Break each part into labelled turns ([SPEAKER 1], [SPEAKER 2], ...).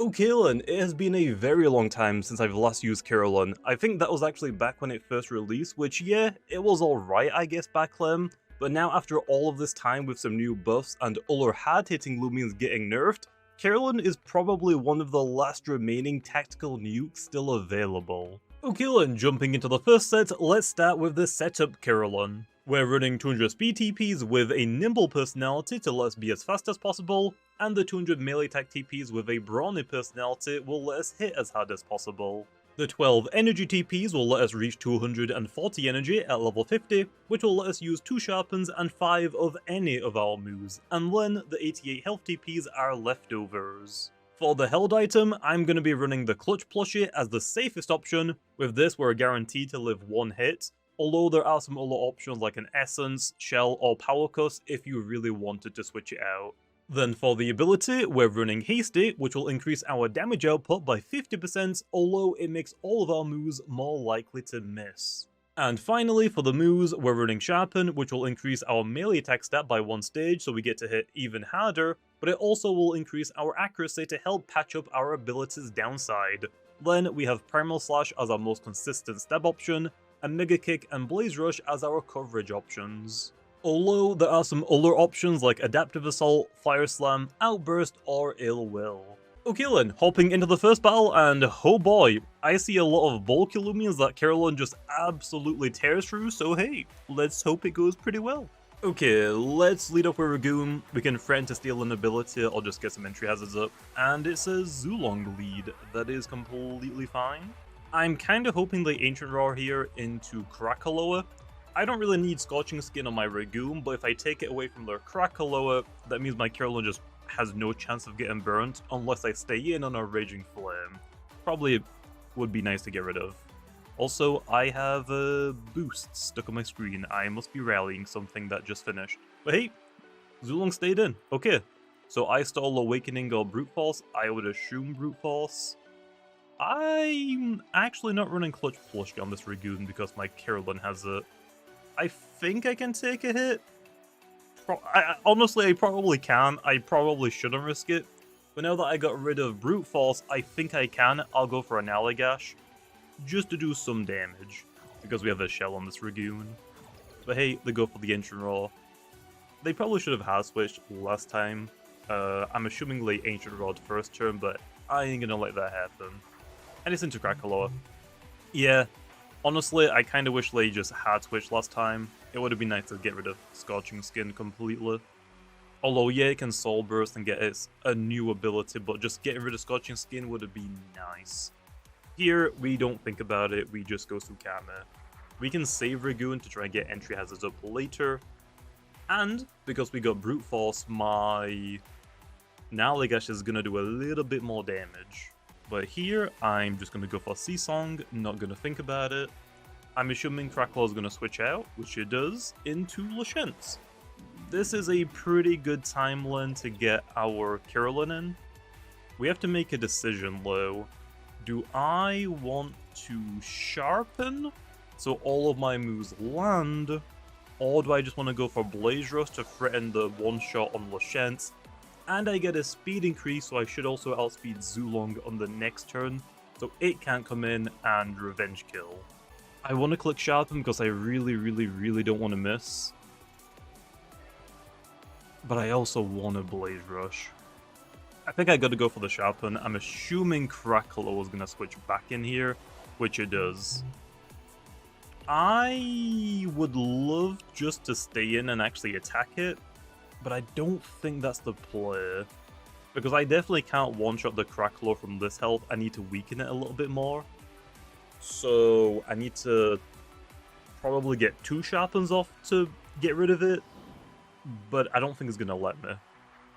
[SPEAKER 1] Okay, Kirolen, it has been a very long time since I've last used Kirolen. I think that was actually back when it first released, which yeah, it was alright I guess back then, but now after all of this time with some new buffs and other hard-hitting Loomians getting nerfed, Kirolen is probably one of the last remaining tactical nukes still available. Okay, Kirolen, jumping into the first set, let's start with the setup Kirolen. We're running 200 speed TPs with a nimble personality to let us be as fast as possible, and the 200 melee attack TPs with a brawny personality will let us hit as hard as possible. The 12 energy TPs will let us reach 240 energy at level 50, which will let us use 2 sharpens and 5 of any of our moves, and then the 88 health TPs are leftovers. For the held item, I'm going to be running the clutch plushie as the safest option. With this we're guaranteed to live one hit, although there are some other options like an essence, shell or power cuss if you really wanted to switch it out. Then for the ability, we're running Hasty, which will increase our damage output by 50%, although it makes all of our moves more likely to miss. And finally, for the moves, we're running Sharpen, which will increase our melee attack stat by 1 stage so we get to hit even harder, but it also will increase our accuracy to help patch up our ability's downside. Then we have Primal Slash as our most consistent stab option, and Mega Kick and Blaze Rush as our coverage options. Although there are some other options like Adaptive Assault, Fire Slam, Outburst, or Ill Will. Okay then, hopping into the first battle, and oh boy, I see a lot of bulky Loomians that Kirolen just absolutely tears through, so hey, let's hope it goes pretty well. Okay, let's lead off with Ragoon. We can threaten to steal an ability or just get some entry hazards up, and it says Zulong lead. That is completely fine. I'm kinda hoping they Ancient Roar here into Krakaloa. I don't really need Scorching Skin on my Ragoon, but if I take it away from their Krakaloa, that means my Kirolen just has no chance of getting burnt unless I stay in on a Raging Flame. Probably would be nice to get rid of. Also, I have a boost stuck on my screen. I must be rallying something that just finished. But hey, Zulong stayed in. Okay, so I stole Awakening or Brute Force. I would assume Brute Force. I'm actually not running Clutch Plushie on this Ragoon because my Kirolen has it. I think I can take a hit. Honestly, I probably can. I probably shouldn't risk it. But now that I got rid of Brute Force, I think I can. I'll go for an Allagash, just to do some damage, because we have a shell on this Ragoon. But hey, they go for the Ancient Roar. They probably should have hard switched last time. I'm assuming they Ancient Roared first turn, but I ain't gonna let that happen. And it's into Krakaloa. Yeah, honestly, I kinda wish they just hard switched last time. It would have been nice to get rid of Scorching Skin completely. Although, yeah, it can Soul Burst and get a new ability, but just getting rid of Scorching Skin would have been nice. Here, we don't think about it, we just go Sukame. We can save Ragoon to try and get entry hazards up later. And, because we got Brute Force, my Nalagash is gonna do a little bit more damage. But here, I'm just gonna go for Sea Song, not gonna think about it. I'm assuming Krakaloa is gonna switch out, which it does, into Lashent's. This is a pretty good timeline to get our Kirolen in. We have to make a decision though. Do I want to sharpen so all of my moves land, or do I just want to go for Blaze Rush to threaten the one shot on Lashent's? And I get a speed increase, so I should also outspeed Zulong on the next turn, so it can't come in and revenge kill. I want to click Sharpen because I really don't want to miss. But I also want a Blaze Rush. I think I gotta go for the Sharpen. I'm assuming Krakaloa is gonna switch back in here, which it does. I would love just to stay in and actually attack it, but I don't think that's the play. Because I definitely can't one-shot the Krakaloa from this health. I need to weaken it a little bit more. So I need to probably get 2 Sharpens off to get rid of it, but I don't think it's gonna let me.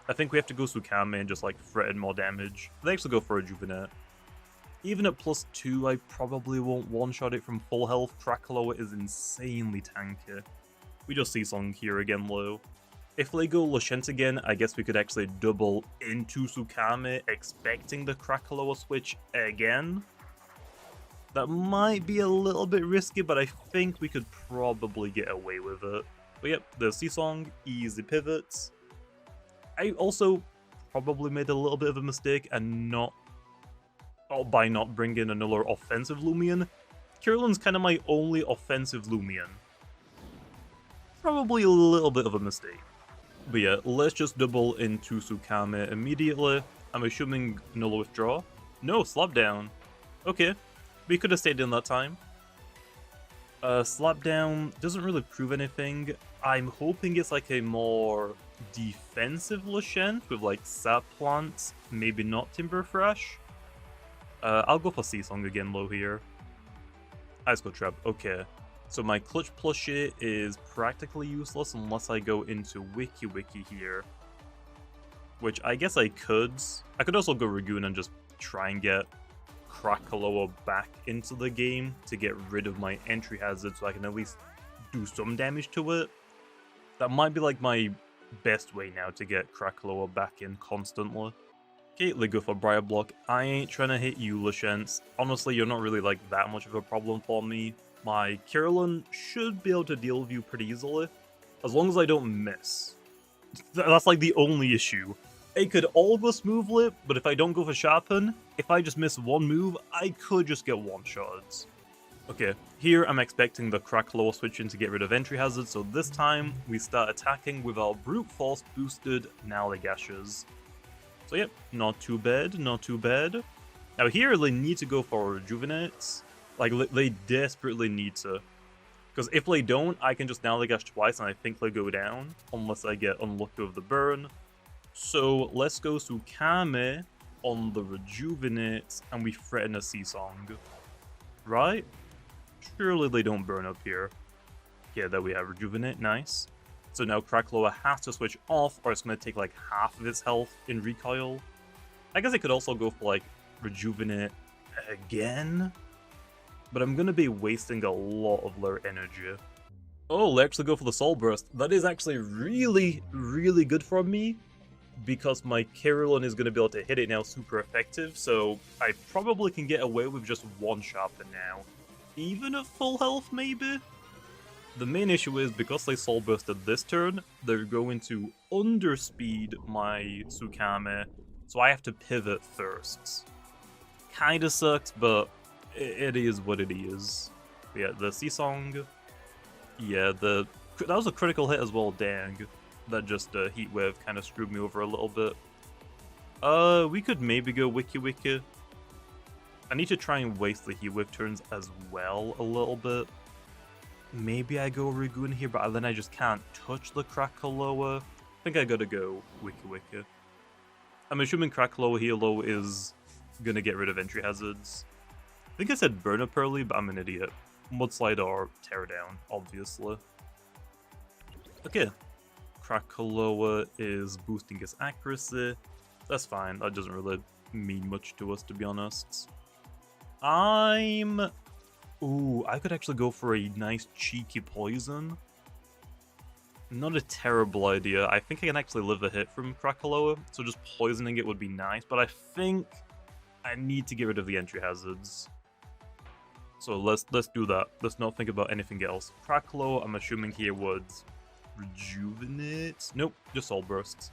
[SPEAKER 1] I think we have to go Sukame and just like threaten more damage. They actually go for a Rejuvenate. Even at +2, I probably won't one-shot it from full health. Krakaloa is insanely tanky. We just see Song here again low. If they go Lashent again, I guess we could actually double into Sukame, expecting the Krakaloa switch again. That might be a little bit risky, but I think we could probably get away with it. But yep, the Seasong, easy pivots. I also probably made a little bit of a mistake and not by not bringing another offensive Loomian. Kirolen's kind of my only offensive Loomian. Probably a little bit of a mistake. But yeah, let's just double into Tsukame immediately. I'm assuming no withdraw. No, slap down. Okay, we could have stayed in that time. Slap down doesn't really prove anything. I'm hoping it's like a more defensive Lashent with like sap plants, maybe not Timber Fresh. I'll go for Sea Song again low here. Ice Cold Trap, okay. So my Clutch plushie is practically useless unless I go into Wiki here. Which I guess I could. I could also go Ragoon and just try and get Krakaloa back into the game to get rid of my entry hazard so I can at least do some damage to it. That might be like my best way now to get Krakaloa back in constantly. Okay, they go for Briar Block. I ain't trying to hit you, Lashents. Honestly, you're not really like that much of a problem for me. My Kirolen should be able to deal with you pretty easily, as long as I don't miss. That's like the only issue. It could all go smoothly, but if I don't go for Sharpen, if I just miss one move, I could just get one-shots. Okay, here I'm expecting the Krakaloa switch in to get rid of entry hazards, so this time we start attacking with our Brute Force boosted Naligashes. So yep, not too bad, not too bad. Now here they need to go for Rejuvenates. Like, they desperately need to. Because if they don't, I can just Naligash twice and I think they go down, unless I get unlucky with the burn. So let's go Tsukame on the Rejuvenates, and we threaten a Sea Song. Right? Surely they don't burn up here. Yeah, there we have Rejuvenate, nice. So now Krakaloa has to switch off, or it's going to take like half of its health in Recoil. I guess I could also go for like Rejuvenate again, but I'm going to be wasting a lot of their energy. Oh, they actually go for the Soul Burst. That is actually really, really good for me, because my Kirolen is going to be able to hit it now super effective, so I probably can get away with just one Sharpen now. Even at full health, maybe? The main issue is, because they Soul Bursted this turn, they're going to underspeed my Tsukame, so I have to pivot first. Kinda sucks, but it is what it is. Yeah, the Sea Song. Yeah, that was a critical hit as well, dang. That just Heat Wave kind of screwed me over a little bit. We could maybe go Wiki. I need to try and waste the Heat Wave turns as well a little bit. Maybe I go Ragoon here, but then I just can't touch the Krakaloa. I think I gotta go Wiki. I'm assuming Krakaloa Hilo is gonna get rid of entry hazards. I think I said Burn Up early, but I'm an idiot. Mudslide or Tear Down, obviously. Okay. Krakaloa is boosting his accuracy. That's fine, that doesn't really mean much to us, to be honest. Ooh, I could actually go for a nice cheeky poison. Not a terrible idea. I think I can actually live a hit from Krakaloa, so just poisoning it would be nice, but I think I need to get rid of the entry hazards. So let's do that. Let's not think about anything else. Krakaloa, I'm assuming here would Rejuvenate? Nope, just Soul Burst.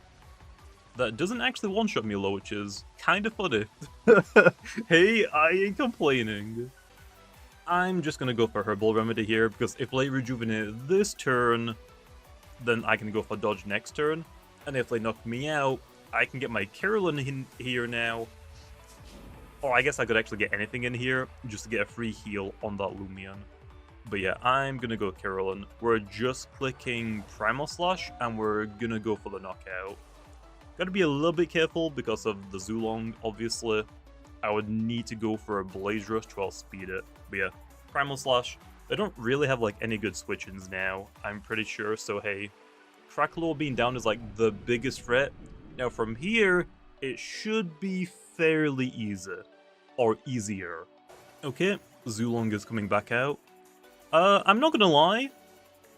[SPEAKER 1] That doesn't actually one-shot me low, which is kind of funny. Hey, I ain't complaining. I'm just gonna go for Herbal Remedy here, because if they Rejuvenate this turn, then I can go for Dodge next turn. And if they knock me out, I can get my Kirolen in here now. Or I guess I could actually get anything in here, just to get a free heal on that Loomian. But yeah, I'm gonna go Kirolen. We're just clicking Primal Slash, and we're gonna go for the knockout. Gotta be a little bit careful because of the Zulong, obviously. I would need to go for a Blaze Rush to outspeed it. But yeah, Primal Slash. They don't really have like any good switch-ins now, I'm pretty sure, so hey. Krakaloa being down is like the biggest threat. Now from here, it should be fairly easy. Or easier. Okay, Zulong is coming back out. I'm not gonna lie.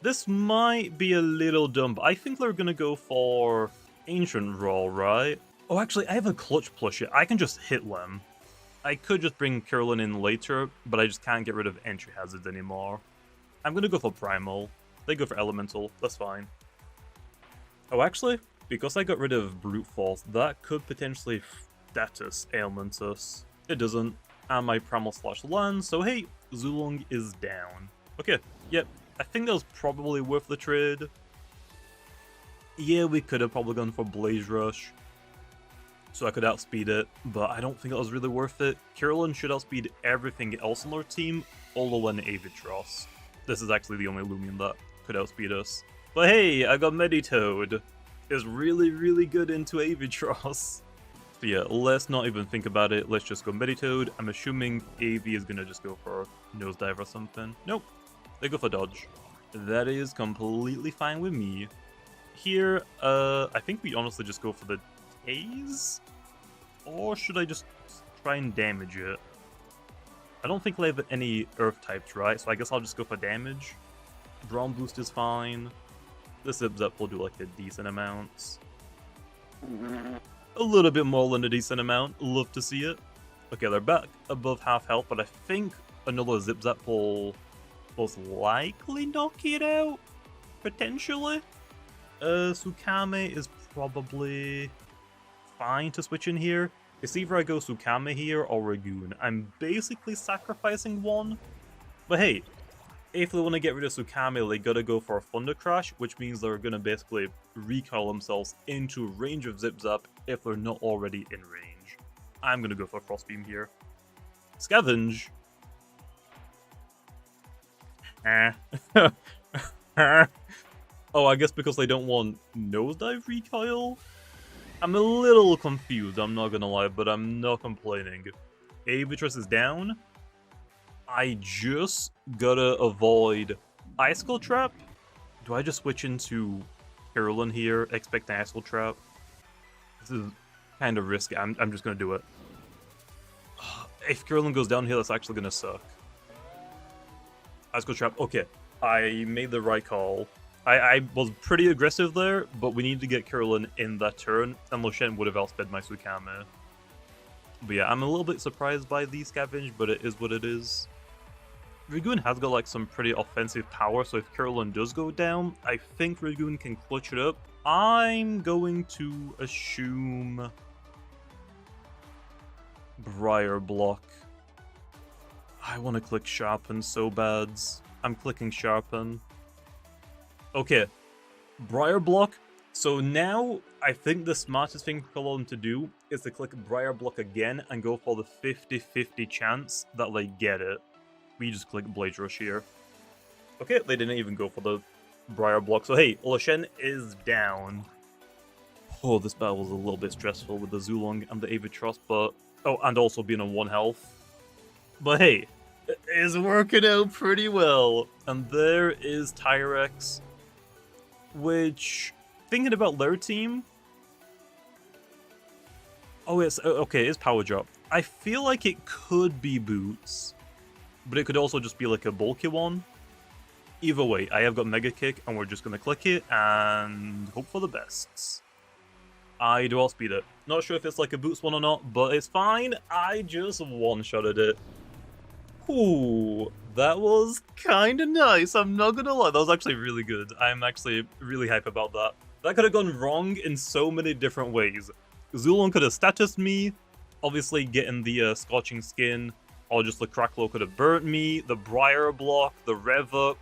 [SPEAKER 1] This might be a little dumb, but I think they're gonna go for Ancient Roll, right? Oh, actually, I have a Clutch plushie. I can just hit them. I could just bring Kirolen in later, but I just can't get rid of entry hazards anymore. I'm gonna go for Primal. They go for Elemental, that's fine. Oh, actually, because I got rid of Brute Force, that could potentially status ailment us. It doesn't. And my Primal Slash lands, so hey, Zulong is down. Okay, yep, I think that was probably worth the trade. Yeah, we could have probably gone for Blaze Rush, so I could outspeed it, but I don't think that was really worth it. Kirolen should outspeed everything else on our team, other than Avatros. This is actually the only Loomian that could outspeed us. But hey, I got Meditoad. It's really, really good into Avatros. So yeah, let's not even think about it. Let's just go Meditoad. I'm assuming AV is gonna just go for Nosedive or something. Nope, they go for Dodge. That is completely fine with me. Here, I think we honestly just go for the Haze? Or should I just try and damage it? I don't think they have any Earth types, right? So I guess I'll just go for damage. Brawn Boost is fine. This Zip will do like a decent amount. A little bit more than a decent amount. Love to see it. Okay, they're back above half health, but I think another Zip will most likely knock it out. Potentially. Sukame is probably fine to switch in here. It's either I go Sukame here or Ragoon. I'm basically sacrificing one. But hey, if they want to get rid of Sukame, they gotta go for a Thunder Crash, which means they're gonna basically recoil themselves into range of Zip Zap if they're not already in range. I'm gonna go for Frost Beam here. Scavenge. Oh, I guess because they don't want Nosedive recoil? I'm a little confused, I'm not gonna lie, but I'm not complaining. Avatros is down. I just gotta avoid Icicle Trap. Do I just switch into Kirolen here, expecting Icicle Trap? This is kind of risky. I'm just gonna do it. If Kirolen goes down here, that's actually gonna suck. Icicle Trap. Okay, I made the right call. I was pretty aggressive there, but we need to get Kirolen in that turn, and Loshen would have outsped my Sukame. But yeah, I'm a little bit surprised by the Scavenge, but it is what it is. Ragoon has got like some pretty offensive power, so if Kirolen does go down, I think Ragoon can clutch it up. I'm going to assume Briar Block. I want to click Sharpen so bad. I'm clicking Sharpen. Okay, Briar Block. So now, I think the smartest thing for Kirolen to do is to click Briar Block again and go for the 50-50 chance that they get it. We just click Blaze Rush here. Okay, they didn't even go for the Briar Block. So hey, Loshen is down. Oh, this battle was a little bit stressful with the Zulong and the Avatros, but... Oh, and also being on 1 health. But hey, it is working out pretty well. And there is Tyrex. Which, thinking about their team... Oh, it's okay, it's Power Drop. I feel like it could be Boots, but it could also just be like a bulky one. Either way, I have got Mega Kick, and we're just going to click it and hope for the best. I do outspeed it. Not sure if it's like a Boots one or not, but it's fine. I just one-shotted it. Ooh, that was kind of nice, I'm not gonna lie. That was actually really good. I'm actually really hype about that. That could have gone wrong in so many different ways. Zulong could have statused me, obviously getting the Scorching Skin, or just the Cracklow could have burnt me, the Briar Block, the Rev Up.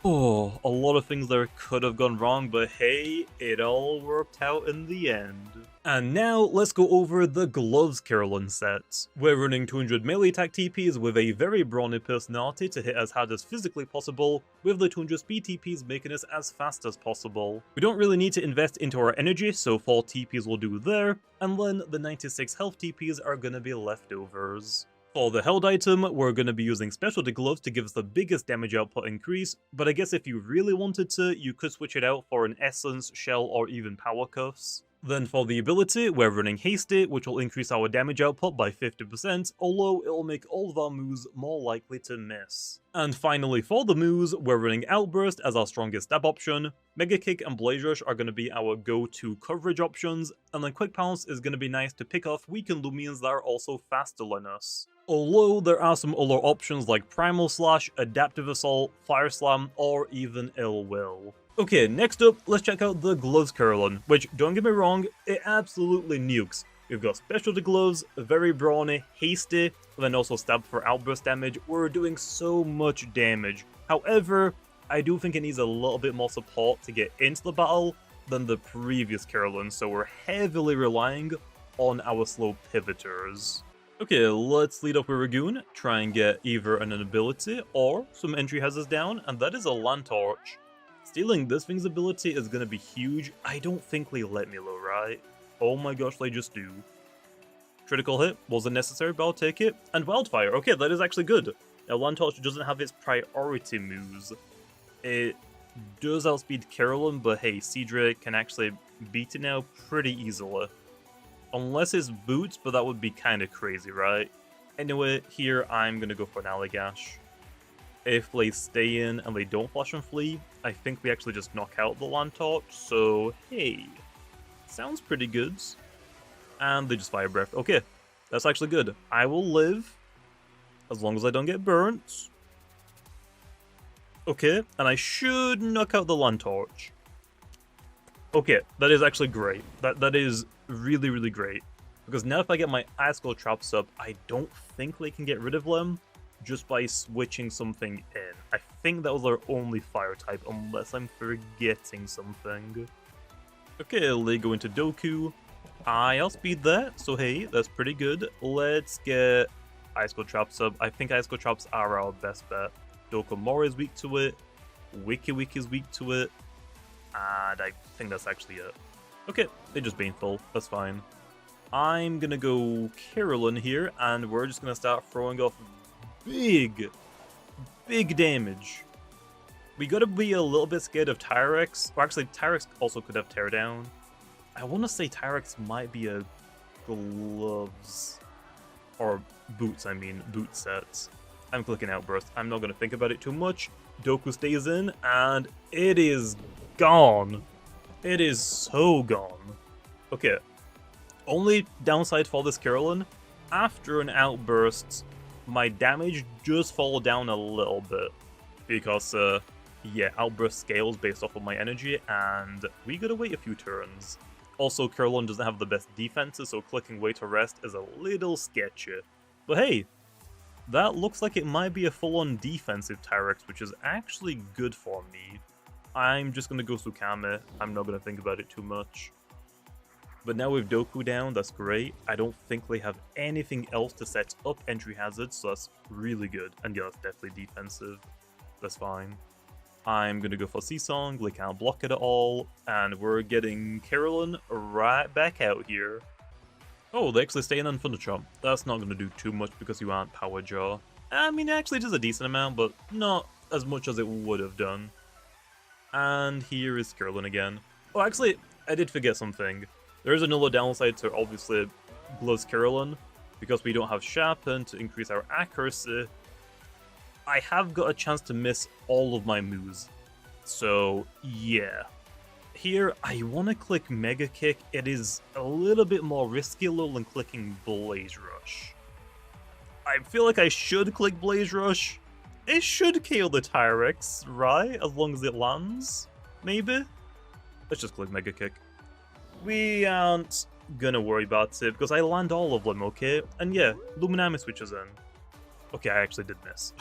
[SPEAKER 1] Oh, a lot of things there could have gone wrong, but hey, it all worked out in the end. And now, let's go over the Gloves Kirolen set. We're running 200 melee attack TPs with a very brawny personality to hit as hard as physically possible, with the 200 speed TPs making us as fast as possible. We don't really need to invest into our energy, so 4 TPs will do there, and then the 96 health TPs are gonna be leftovers. For the held item, we're going to be using Specialty Gloves to give us the biggest damage output increase, but I guess if you really wanted to, you could switch it out for an Essence, Shell, or even Power Cuffs. Then for the ability, we're running Hasty, which will increase our damage output by 50%, although it'll make all of our moves more likely to miss. And finally for the moves, we're running Outburst as our strongest stab option, Mega Kick and Blaze Rush are going to be our go-to coverage options, and then Quick Pounce is going to be nice to pick off weakened Loomians that are also faster than us. Although there are some other options like Primal Slash, Adaptive Assault, Fire Slam, or even Ill Will. Okay, next up, let's check out the Gloves Kirolen, which, don't get me wrong, it absolutely nukes. We've got Specialty Gloves, Very Brawny, Hasty, and then also Stab for outburst damage. We're doing so much damage. However, I do think it needs a little bit more support to get into the battle than the previous Kirolen, so we're heavily relying on our slow pivoters. Okay, let's lead up with Ragoon, try and get either an ability or some entry hazards down, and that is a Lantorch. Stealing this thing's ability is going to be huge. I don't think they let me low, right? Oh my gosh, they just do. Critical hit wasn't necessary, but I'll take it. And Wildfire, okay, that is actually good. Now, Lantorch doesn't have its priority moves. It does outspeed Kirolen, but hey, Cedric can actually beat it now pretty easily. Unless it's Boots, but that would be kind of crazy, right? Anyway, here I'm going to go for an Allagash. If they stay in and they don't flash and flee, I think we actually just knock out the Lantorch, so hey. Sounds pretty good. And they just Fire Breath. Okay, that's actually good. I will live, as long as I don't get burnt. Okay, and I should knock out the Lantorch. Okay, that is actually great. That is really, really great. Because now if I get my Ice Cold Traps up, I don't think they can get rid of them just by switching something in. I think that was their only fire type, unless I'm forgetting something. Okay, they go into Doku. I outspeed that, so hey, that's pretty good. Let's get Ice Cold Traps up. I think Ice Cold Traps are our best bet. Dokomori is weak to it. Wiki Wiki is weak to it. And I think that's actually it. Okay, they just Baneful. That's fine. I'm gonna go Kirolen here, and we're just gonna start throwing off big damage. We gotta be a little bit scared of Tyrex. Or actually, Tyrex also could have Teardown. I want to say Tyrex might be a gloves. Or boots, I mean. Boot sets. I'm clicking Outburst. I'm not gonna think about it too much. Doku stays in, and it is gone. It is so gone. Okay. Only downside for this Kirolen, after an Outburst, my damage just fall down a little bit. Because, yeah, Outburst scales based off of my energy, and we gotta wait a few turns. Also, Kirolen doesn't have the best defenses, so clicking Wait to Rest is a little sketchy. But hey, that looks like it might be a full-on defensive Tyrex, which is actually good for me. I'm just gonna go Sukame, I'm not gonna think about it too much. But now with Doku down, that's great. I don't think they have anything else to set up entry hazards, so that's really good. And yeah, that's definitely defensive. That's fine. I'm gonna go for Seasong, they can't block it at all, and we're getting Kirolen right back out here. Oh, they actually stay in on Thunderchomp. That's not gonna do too much because you aren't Power Jaw. I mean, it actually does a decent amount, but not as much as it would have done. And here is Kirolen again. Oh, actually, I did forget something. There is another downside to obviously Gloves Kirolen, because we don't have Sharpen to increase our accuracy. I have got a chance to miss all of my moves. So, yeah. Here, I want to click Mega Kick. It is a little bit more risky than clicking Blaze Rush. I feel like I should click Blaze Rush. It should KO the Tyrex, right? As long as it lands, maybe? Let's just click Mega Kick. We aren't gonna worry about it, because I land all of them, okay? And yeah, Luminami switches in. Okay, I actually did miss.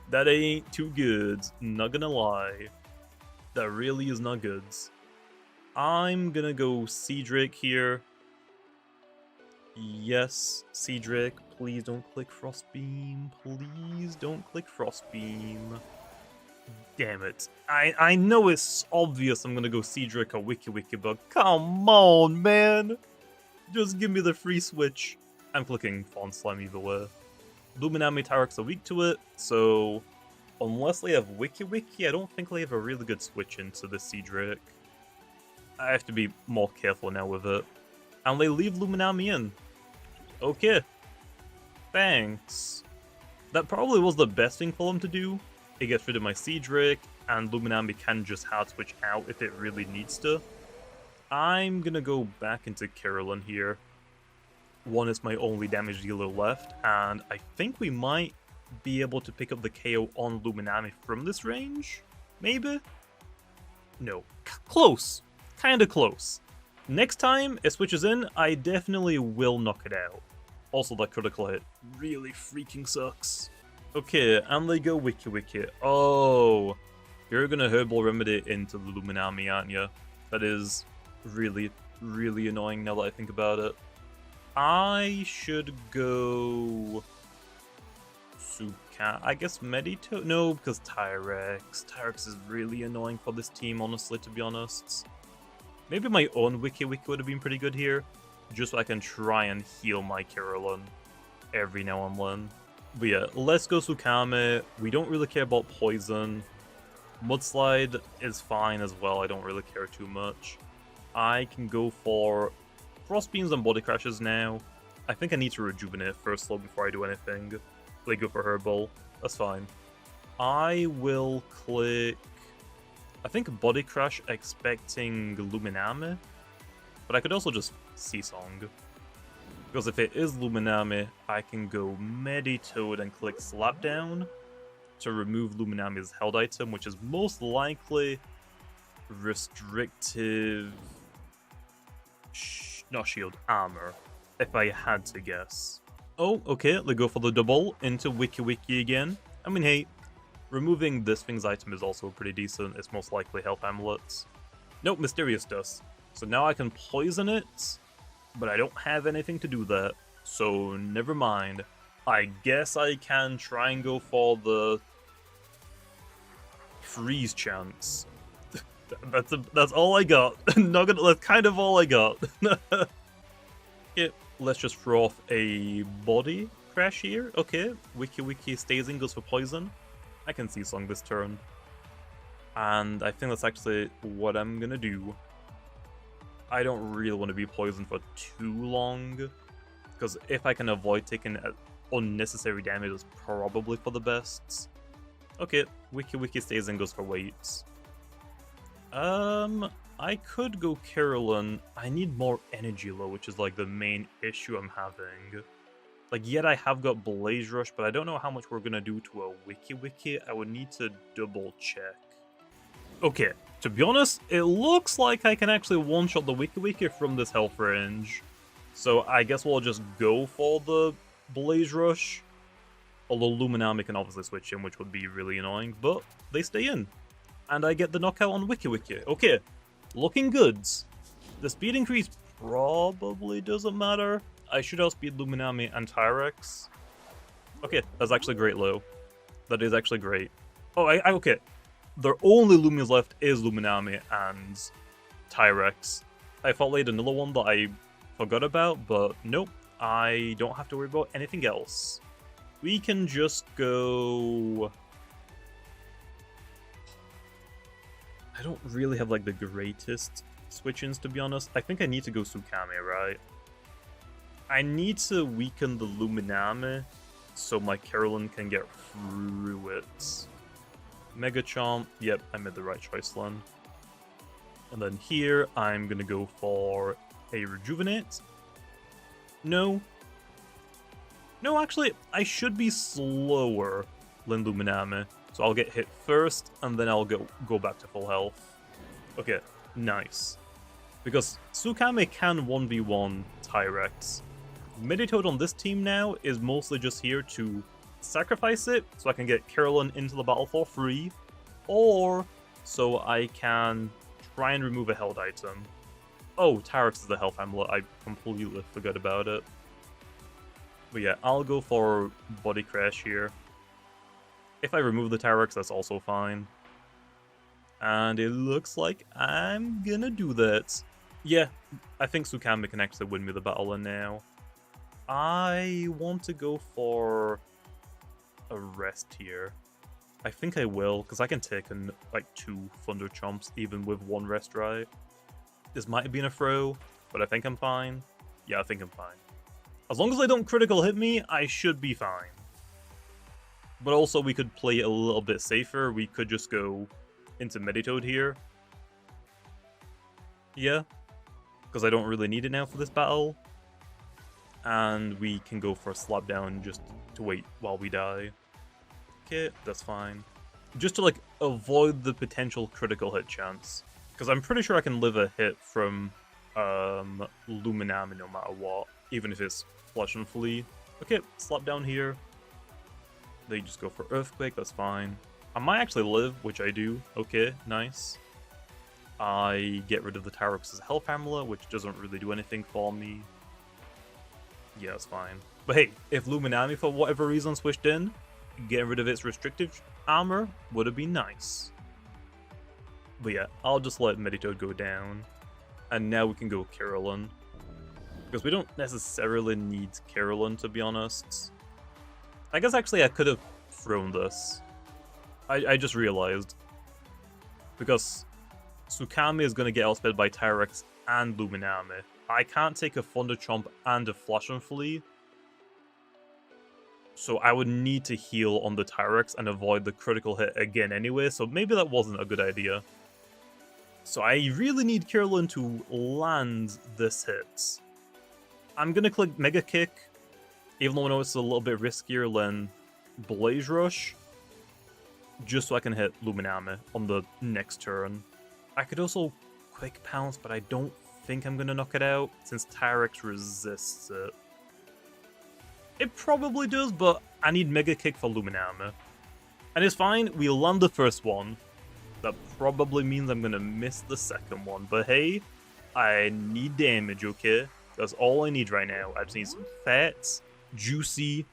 [SPEAKER 1] That ain't too good, not gonna lie. That really is not good. I'm gonna go Cedric here. Yes, Cedric, please don't click Frostbeam. Please don't click Frostbeam. Damn it. I know it's obvious I'm gonna go Cedric or Wiki Wiki, but come on, man! Just give me the free switch. I'm clicking Fawn Slime either way. Luminami Tyrex are weak to it, so unless they have Wiki Wiki, I don't think they have a really good switch into the Cedric. I have to be more careful now with it. And they leave Luminami in. Okay. Thanks. That probably was the best thing for them to do. It gets rid of my Cedric, and Luminami can just hard switch out if it really needs to. I'm gonna go back into Kirolen here. One is my only damage dealer left, and I think we might be able to pick up the KO on Luminami from this range? Maybe? No. Close. Kinda close. Next time it switches in, I definitely will knock it out. Also, that critical hit really freaking sucks. Okay, and they go Wiki Wiki. Oh, you're gonna Herbal Remedy into the Luminami, aren't you? That is really, really annoying now that I think about it. I should go... I guess Medito? No, because Tyrex. Tyrex is really annoying for this team, honestly, to be honest. Maybe my own Wiki Wiki would have been pretty good here, just so I can try and heal my Kirolen every now and then. But yeah, let's go Sukame. We don't really care about Poison. Mudslide is fine as well, I don't really care too much. I can go for Frost Beams and Body Crashes now. I think I need to rejuvenate first though before I do anything. They go for Herbal, that's fine. I will click, I think Body Crash expecting Luminame, but I could also just Seasong. Because if it is Luminame, I can go Meditoad and click Slapdown to remove Luminame's held item, which is most likely restrictive... not shield, armor, if I had to guess. Oh, okay, they go for the double into Wiki Wiki again. I mean, hey, removing this thing's item is also pretty decent. It's most likely Health Amulets. Nope, Mysterious Dust. So now I can poison it, but I don't have anything to do that. So never mind. I guess I can try and go for the freeze chance. That's all I got. That's kind of all I got. Yeah, let's just throw off a Body Crash here. Okay, Wiki Wiki stays in, goes for poison. I can Seasong this turn. And I think that's actually what I'm gonna do. I don't really want to be poisoned for too long, because if I can avoid taking unnecessary damage, it's probably for the best. Okay, Wiki Wiki stays in, goes for weights. I could go Kirolen. I need more energy low, which is like the main issue I'm having. Like, yet I have got Blaze Rush, but I don't know how much we're gonna do to a Wiki Wiki. I would need to double check. Okay, to be honest, it looks like I can actually one-shot the Wiki Wiki from this health range. So I guess we'll just go for the Blaze Rush. Although Luminami can obviously switch in, which would be really annoying, but they stay in. And I get the knockout on Wiki Wiki. Okay, looking good. The speed increase probably doesn't matter. I should outspeed Luminami and Tyrex. Okay, that's actually great, low. That is actually great. Oh, okay. The only Lumias left is Luminami and Tyrex. I thought they had another one that I forgot about, but nope. I don't have to worry about anything else. We can just go... I don't really have like the greatest switch-ins, to be honest. I think I need to go Sukame, right? I need to weaken the Luminami so my Kirolen can get through it. Mega Chomp, yep, I made the right choice then. And then here, I'm gonna go for a Rejuvenate. No. No, actually, I should be slower than Luminami. So I'll get hit first, and then I'll go back to full health. Okay, nice. Because Sukame can 1v1 Tyrex. Meditoad on this team now is mostly just here to sacrifice it, so I can get Kirolen into the battle for free, or so I can try and remove a held item. Oh, Tyrex is the health amulet, I completely forgot about it. But yeah, I'll go for Body Crash here. If I remove the Tyrex, that's also fine. And it looks like I'm gonna do that. Yeah, I think Sukame can actually win me the battle in now. I want to go for a rest here. I think I will, because I can take like 2 Thunder Chomps even with 1 rest, right? This might have been a throw, but I think I'm fine. Yeah, I think I'm fine. As long as they don't critical hit me, I should be fine. But also, we could play it a little bit safer. We could just go into Meditoad here. Yeah, because I don't really need it now for this battle. And we can go for a Slapdown just to wait while we die. Okay, that's fine. Just to, like, avoid the potential critical hit chance. Because I'm pretty sure I can live a hit from Luminami no matter what, even if it's Flush and Flee. Okay, slap down here. They just go for Earthquake, that's fine. I might actually live, which I do. Okay, nice. I get rid of the Tyrex's Health Amulet, which doesn't really do anything for me. Yeah, it's fine. But hey, if Luminami for whatever reason switched in, getting rid of its restrictive armor would have been nice. But yeah, I'll just let Meditoad go down. And now we can go Kirolen. Because we don't necessarily need Kirolen, to be honest. I guess actually I could have thrown this. I just realized. Because Tsukami is going to get outsped by Tyrex and Luminami. I can't take a Thunder Chomp and a Flush and Flee. So I would need to heal on the Tyrex and avoid the critical hit again anyway, so maybe that wasn't a good idea. So I really need Kirolen to land this hit. I'm going to click Mega Kick, even though I know it's a little bit riskier than Blaze Rush, just so I can hit Luminami on the next turn. I could also Quick Pounce, but I don't think I'm going to knock it out, since Tyrex resists it. It probably does, but I need Mega Kick for Luminami. And it's fine, we land the first one. That probably means I'm going to miss the second one, but hey, I need damage, okay? That's all I need right now. I just need some fat, juicy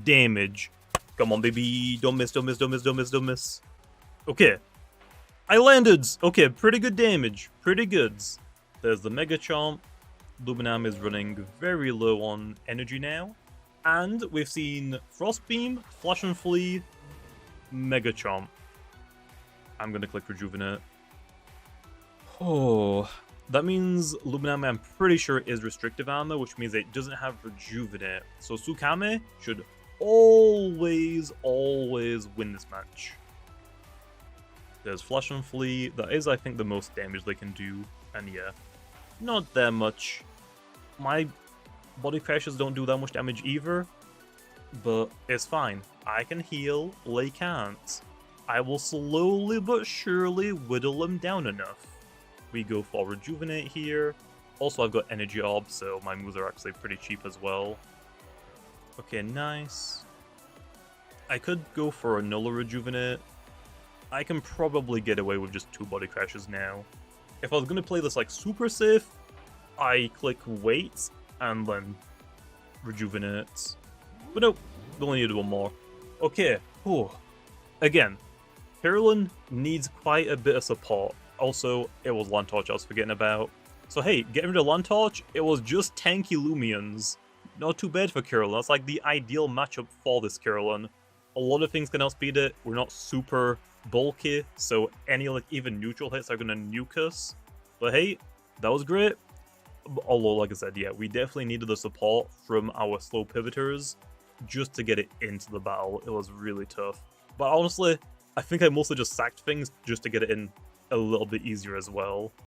[SPEAKER 1] damage. Come on, baby. Don't miss, don't miss, don't miss, don't miss, don't miss. Okay. I landed! Okay, pretty good damage. Pretty good. There's the Mega Chomp. Luminami is running very low on energy now. And we've seen Frost Beam, Flush and Flee, Mega Chomp. I'm going to click Rejuvenate. Oh, that means Luminami, I'm pretty sure, is restrictive armor, which means it doesn't have Rejuvenate. So Tsukame should always win this match. There's Flush and Flee. That is, I think, the most damage they can do. And yeah, not that much. My body crashes don't do that much damage either, but it's fine. I can heal, they can't. I will slowly but surely whittle them down enough. We go for Rejuvenate here. Also, I've got Energy Orb, so my moves are actually pretty cheap as well. Okay, nice. I could go for another Rejuvenate. I can probably get away with just 2 body crashes now. If I was going to play this like super safe, I click Wait and then Rejuvenate. But nope, we only need 1 more. Okay, whew. Again, Kirolen needs quite a bit of support. Also, it was Lantorch I was forgetting about. So hey, getting rid of Lantorch, it was just tanky Loomians. Not too bad for Kirolen. That's like the ideal matchup for this Kirolen. A lot of things can outspeed it. We're not super bulky, so any like even neutral hits are gonna nuke us. But hey, that was great. Although, like I said, yeah, we definitely needed the support from our slow pivoters just to get it into the battle. It was really tough. But honestly, I think I mostly just sacked things just to get it in a little bit easier as well.